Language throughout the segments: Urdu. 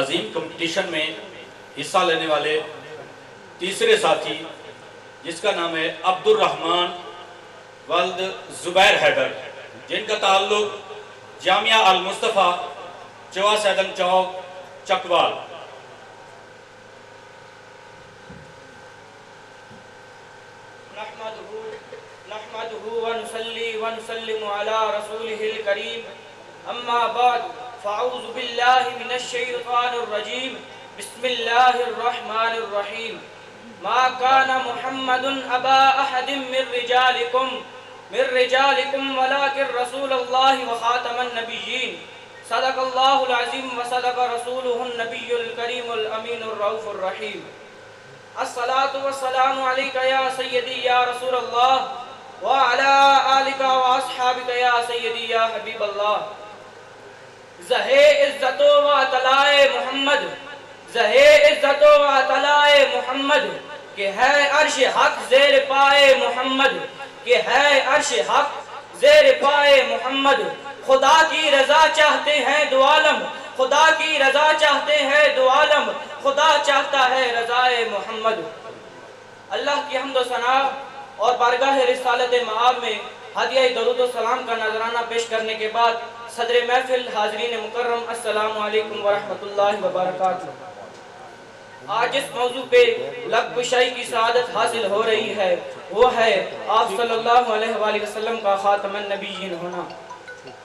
عظیم کمپٹیشن میں حصہ لینے والے تیسرے ساتھی، جس کا نام ہے عبد الرحمن ولد زبیر حیدر، جن کا تعلق جامعہ المصطفیٰ چوا سیدن چوک چکوال۔ نحمده ونصلي ونسلم على رسوله الكريم اما بعد فاعوذ بالله من الشيطان الرجيم بسم الله الرحمن الرحيم ما كان محمد ابا احد من رجالكم ولكن رسول الله وخاتم النبيين صدق الله العظيم وصدق رسوله النبي الكريم الامين الرؤوف الرحيم الصلاة والسلام عليك يا سيدي يا رسول الله وعلى آلك وأصحابك يا سيدي يا حبيب الله۔ زہے عزت و عطلائے محمد، زہے عزت و عطلائے محمد، کہ ہے عرش حق زیر پائے محمد، کہ ہے عرش حق زیر پائے محمد۔ خدا کی رضا چاہتے ہیں دو عالم، خدا کی رضا چاہتے ہیں دو عالم، خدا چاہتا ہے رضائے محمد۔ اللہ کی حمد و ثنا اور بارگاہ رسالت مآب میں ہدیہ درود و سلام کا نذرانہ پیش کرنے کے بعد صدر محفل حاضرین مکرم السلام علیکم ورحمۃ اللہ وبرکاتہ۔ آج اس موضوع پہ لب کشائی کی سعادت حاصل ہو رہی ہے، وہ ہے آپ صلی اللہ علیہ وآلہ وسلم کا خاتم النبیین ہونا۔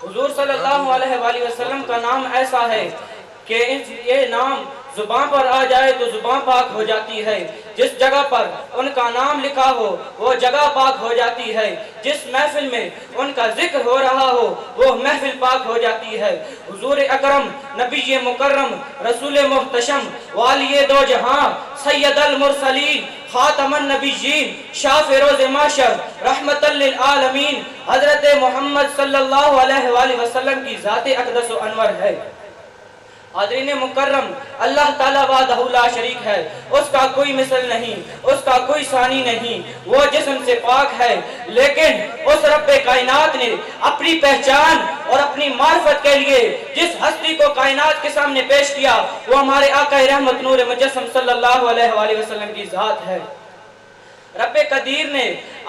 حضور صلی اللہ علیہ وآلہ وسلم کا نام ایسا ہے کہ یہ نام زبان پر آ جائے تو زبان پاک ہو جاتی ہے، جس جگہ پر ان کا نام لکھا ہو وہ جگہ پاک ہو جاتی ہے، جس محفل میں ان کا ذکر ہو رہا ہو وہ محفل پاک ہو جاتی ہے۔ حضور اکرم نبی مکرم رسول محتشم والی دو جہاں سید المرسلین خاتم النبیین شاف روز محشر رحمت للعالمین حضرت محمد صلی اللہ علیہ وآلہ وسلم کی ذات اقدس و انور ہے۔ حاضرین مکرم، اللہ تعالیٰ وحدہ لا شریک ہے، اس کا کوئی مثل نہیں، اس کا کوئی ثانی نہیں، وہ جسم سے پاک ہے، لیکن اس رب کائنات نے اپنی پہچان اور اپنی معرفت کے لیے جس ہستی کو کائنات کے سامنے پیش کیا وہ ہمارے آقا رحمت نور مجسم صلی اللہ علیہ وآلہ وسلم کی ذات ہے۔ رب قدیر نے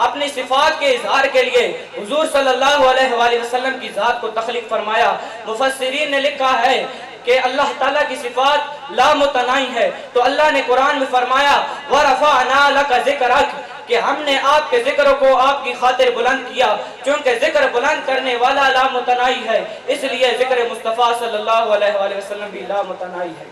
اپنی صفات کے اظہار کے لیے حضور صلی اللہ علیہ وآلہ وسلم کی ذات کو تخلیق فرمایا۔ مفسرین نے لکھا ہے کہ اللہ تعالیٰ کی صفات لا متناہی ہے، تو اللہ نے قرآن میں فرمایا وَرَفَعْنَا لَكَ ذِكْرَكَ، کہ ہم نے آپ کے ذکر کو آپ کی خاطر بلند کیا، چونکہ ذکر بلند کرنے والا لا متناہی ہے، اس لیے ذکر مصطفیٰ صلی اللہ علیہ وآلہ وسلم بھی لا متناہی ہے۔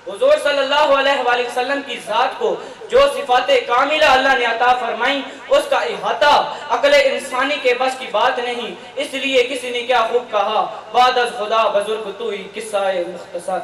حضور صلی اللہ علیہ وآلہ وسلم کی ذات کو جو صفات کاملہ اللہ نے عطا فرمائیں اس کا احاطہ عقل انسانی کے بس کی بات نہیں، اس لیے کسی نے کیا خوب کہا بعد از خدا بزرگ تو ہی قصہ مختصر۔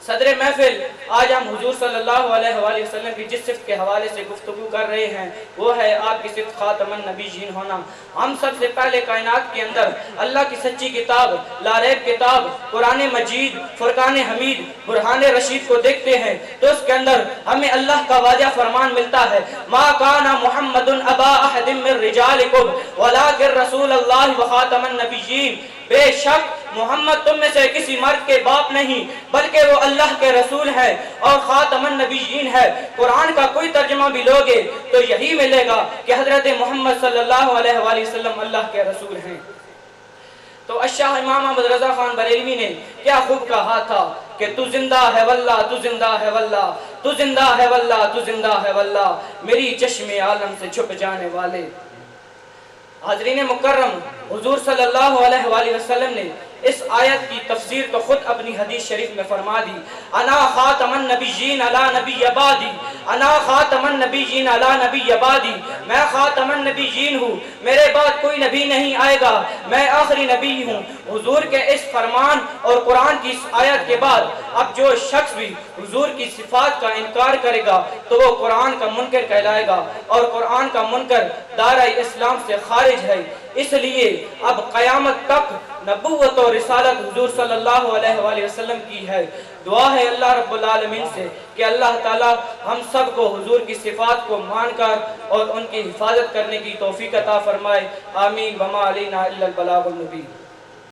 صدر محفل، آج ہم حضور صلی اللہ علیہ وآلہ وسلم کی جس صفت کے حوالے سے گفتگو کر رہے ہیں وہ ہے آپ کی صفت خاتم النبیین ہونا۔ ہم سب سے پہلے کائنات کے اندر اللہ کی سچی کتاب لا ریب کتاب قرآن مجید فرقان حمید برہان رشید کو دیکھتے ہیں تو اس کے اندر ہمیں اللہ کا واضح فرمان ملتا ہے ما کان محمد ابا احد من رجالکم ولکن رسول اللہ وخاتم النبیین، بے شک محمد تم میں سے کسی مرد کے باپ نہیں بلکہ وہ اللہ کے رسول ہے اور خاتم النبیین ہے۔ قرآن کا کوئی ترجمہ بھی لوگے تو یہی ملے گا کہ حضرت محمد صلی اللہ علیہ وآلہ وسلم اللہ کے رسول ہیں۔ تو الشاہ امام احمد رضا خان بریلوی نے کیا خوب کہا تھا کہ تو زندہ ہے واللہ، تو زندہ ہے واللہ، تو زندہ ہے واللہ، تو زندہ ہے واللہ، میری چشم عالم سے چھپ جانے والے۔ حاضرین مکرم، حضور صلی اللہ علیہ وآلہ وسلم نے اس آیت کی تفسیر تو خود اپنی حدیث شریف میں فرما دی، انا خاتم النبیین علی نبی عبادی، انا خاتم النبیین علی نبی عبادی، میں خاتم النبیین ہوں، میرے بعد کوئی نبی نہیں آئے گا، میں آخری نبی ہوں۔ حضور کے اس فرمان اور قرآن کی اس آیت کے بعد اب جو شخص بھی حضور کی صفات کا انکار کرے گا تو وہ قرآن کا منکر کہلائے گا، اور قرآن کا منکر دائرہ اسلام سے خارج ہے۔ اس لیے اب قیامت تک نبوت اور رسالت حضور صلی اللہ علیہ وآلہ وسلم کی ہے۔ دعا ہے اللہ رب العالمین سے کہ اللہ تعالی ہم سب کو حضور کی صفات کو مان کر اور ان کی حفاظت کرنے کی توفیق عطا فرمائے، آمین۔ وما علینا الا البلاغ المبین۔